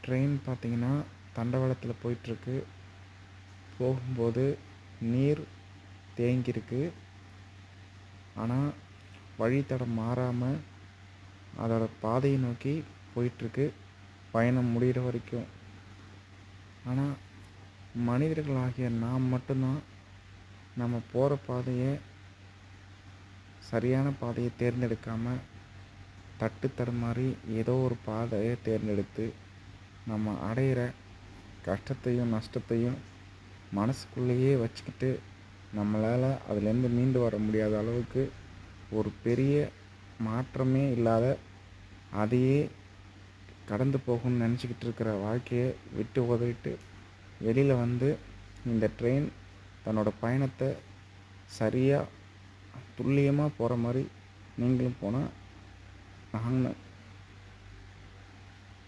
Train பார்த்திங்கன்னா தண்டவாளத்தில் போயிட்டுருக்கு. போகும்போது நீர் தேங்கியிருக்கு. ஆனால் வழித்தடம் மாறாமல் அதோட பாதையை நோக்கி போயிட்டுருக்கு, பயணம் முடிகிற வரைக்கும். ஆனால் மனிதர்களாகிய நாம் மட்டும்தான் நம்ம போகிற பாதையை சரியான பாதையை தேர்ந்தெடுக்காமல் தட்டு தடுமாறி ஏதோ ஒரு பாதையை தேர்ந்தெடுத்து நம்ம அடையிற கஷ்டத்தையும் நஷ்டத்தையும் மனசுக்குள்ளேயே வச்சுக்கிட்டு நம்மளால் அதுலேருந்து மீண்டு வர முடியாத அளவுக்கு ஒரு பெரிய மாற்றமே இல்லாத அதையே கடந்து போகணும்னு நினச்சிக்கிட்டு இருக்கிற வாழ்க்கையை விட்டு உதறிட்டு வெளியில் வந்து இந்த ட்ரெயின் தன்னோட பயணத்தை சரியாக துல்லியமாக போகிற மாதிரி நீங்களும் போனால் நாங்கள்